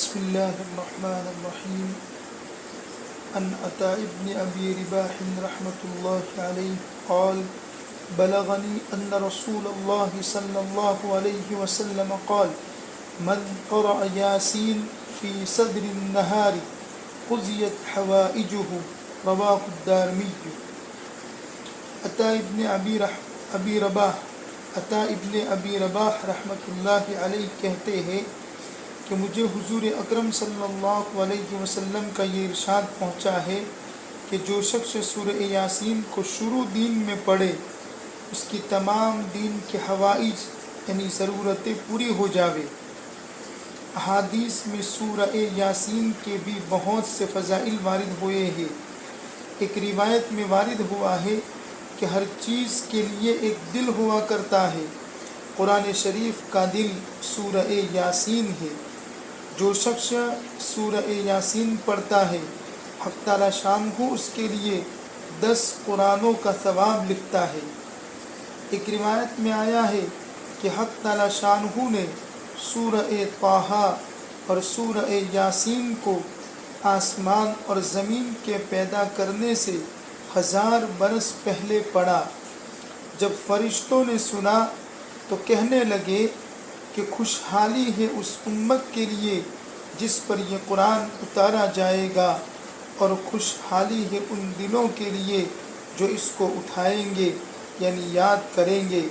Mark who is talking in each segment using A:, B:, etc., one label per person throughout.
A: بسم الله الرحمن الرحيم. عن عطاء بن أبي رباح رحمة الله عليه قال بلغني أن رسول الله صلى الله عليه وسلم قال من قرأ ياسين في صدر النهار قضيت حوائجه. رواه الدارمي. عطاء ابن ابی رباح رحمۃ اللہ علیہ کہتے ہیں کہ مجھے حضور اکرم صلی اللہ علیہ وسلم کا یہ ارشاد پہنچا ہے کہ جو شخص سورہ یاسین کو شروع دین میں پڑھے اس کی تمام دین کے حوائج یعنی ضرورتیں پوری ہو جاوے۔ احادیث میں سورہ یاسین کے بھی بہت سے فضائل وارد ہوئے ہیں۔ ایک روایت میں وارد ہوا ہے کہ ہر چیز کے لیے ایک دل ہوا کرتا ہے، قرآن شریف کا دل سورہ یاسین ہے۔ جو شخص سورہ یاسین پڑھتا ہے حق تعالی شانہ اس کے لیے 10 قرآنوں کا ثواب لکھتا ہے۔ ایک روایت میں آیا ہے کہ حق تعالی شانہ نے سورہ طٰہٰ اور سورہ یاسین کو آسمان اور زمین کے پیدا کرنے سے 1000 برس پہلے پڑھا۔ جب فرشتوں نے سنا تو کہنے لگے کہ خوشحالی ہے اس امت کے لیے جس پر یہ قرآن اتارا جائے گا، اور خوشحالی ہے ان دلوں کے لیے جو اس کو اٹھائیں گے یعنی یاد کریں گے،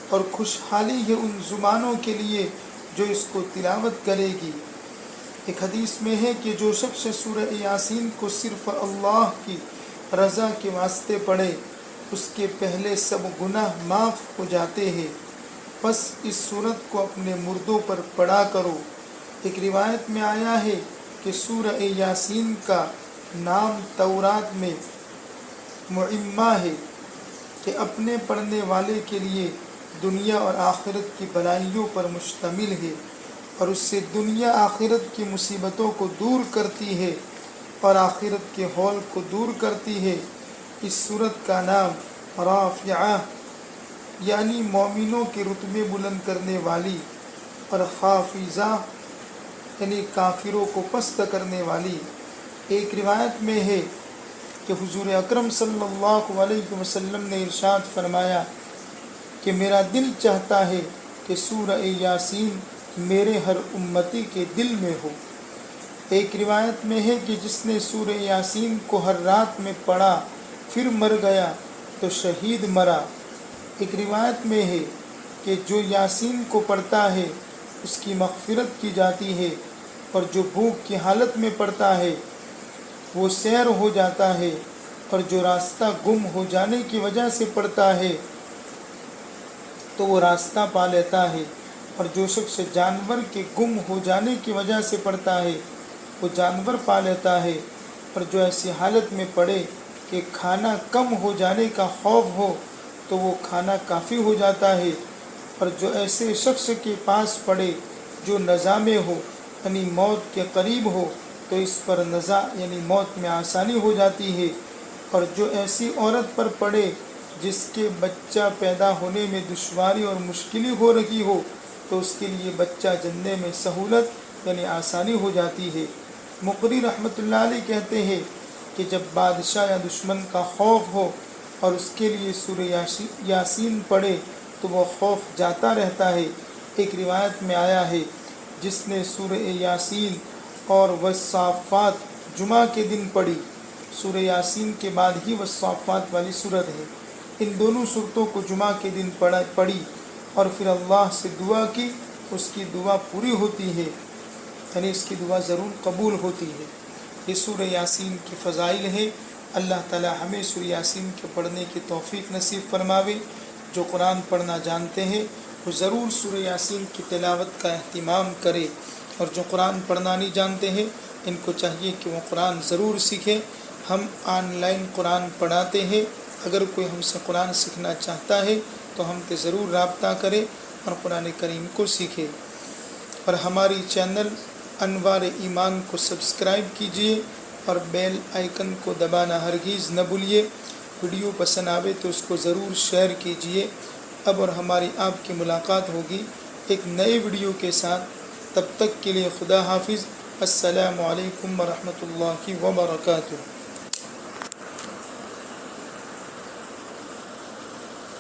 A: اور خوشحالی ہے ان زبانوں کے لیے جو اس کو تلاوت کرے گی۔ ایک حدیث میں ہے کہ جو شخص سورہ یاسین کو صرف اللہ کی رضا کے واسطے پڑھے اس کے پہلے سب گناہ معاف ہو جاتے ہیں۔ بس اس سورت کو اپنے مردوں پر پڑھا کرو۔ ایک روایت میں آیا ہے کہ سورہ یاسین کا نام تورات میں معمہ ہے کہ اپنے پڑھنے والے کے لیے دنیا اور آخرت کی بھلائیوں پر مشتمل ہے، اور اس سے دنیا آخرت کی مصیبتوں کو دور کرتی ہے اور آخرت کے ہول کو دور کرتی ہے۔ اس سورت کا نام رافعہ یعنی مومنوں کے رتبے بلند کرنے والی، اور خافضہ یعنی کافروں کو پست کرنے والی۔ ایک روایت میں ہے کہ حضور اکرم صلی اللہ علیہ وسلم نے ارشاد فرمایا کہ میرا دل چاہتا ہے کہ سورہ یاسین میرے ہر امتی کے دل میں ہو۔ ایک روایت میں ہے کہ جس نے سورہ یاسین کو ہر رات میں پڑھا پھر مر گیا تو شہید مرا۔ ایک روایت میں ہے کہ جو یاسین کو پڑھتا ہے اس کی مغفرت کی جاتی ہے، اور جو بھوک کی حالت میں پڑھتا ہے وہ سیر ہو جاتا ہے، اور جو راستہ گم ہو جانے کی وجہ سے پڑھتا ہے تو وہ راستہ پا لیتا ہے، اور جو شخص جانور کے گم ہو جانے کی وجہ سے پڑھتا ہے وہ جانور پا لیتا ہے، اور جو ایسی حالت میں پڑھے کہ کھانا کم ہو جانے کا خوف ہو تو وہ کھانا کافی ہو جاتا ہے، اور جو ایسے شخص کے پاس پڑھے جو نزا میں ہو یعنی موت کے قریب ہو تو اس پر نزا یعنی موت میں آسانی ہو جاتی ہے، اور جو ایسی عورت پر پڑھے جس کے بچہ پیدا ہونے میں دشواری اور مشکلی ہو رہی ہو تو اس کے لیے بچہ جننے میں سہولت یعنی آسانی ہو جاتی ہے۔ مقری رحمۃ اللہ علیہ کہتے ہیں کہ جب بادشاہ یا دشمن کا خوف ہو اور اس کے لیے سورہ یاسین پڑھے تو وہ خوف جاتا رہتا ہے۔ ایک روایت میں آیا ہے جس نے سورہ یاسین اور والصافات جمعہ کے دن پڑھی، سورہ یاسین کے بعد ہی والصافات والی صورت ہے، ان دونوں صورتوں کو جمعہ کے دن پڑھی اور پھر اللہ سے دعا کی، اس کی دعا پوری ہوتی ہے یعنی اس کی دعا ضرور قبول ہوتی ہے۔ یہ سورہ یاسین کی فضائل ہے۔ اللہ تعالی ہمیں سورہ یاسین کے پڑھنے کی توفیق نصیب فرماوے۔ جو قرآن پڑھنا جانتے ہیں وہ ضرور سورہ یاسین کی تلاوت کا اہتمام کرے، اور جو قرآن پڑھنا نہیں جانتے ہیں ان کو چاہیے کہ وہ قرآن ضرور سیکھیں۔ ہم آن لائن قرآن پڑھاتے ہیں، اگر کوئی ہم سے قرآن سیکھنا چاہتا ہے تو ہم سے ضرور رابطہ کرے اور قرآن کریم کو سیکھے۔ اور ہماری چینل انوار ایمان کو سبسکرائب کیجیے اور بیل آئیکن کو دبانا ہرگز نہ بھولیے۔ ویڈیو پسند آوے تو اس کو ضرور شیئر کیجیے۔ اب اور ہماری آپ کی ملاقات ہوگی ایک نئے ویڈیو کے ساتھ، تب تک کے لیے خدا حافظ۔ السلام علیکم ورحمۃ اللہ وبرکاتہ.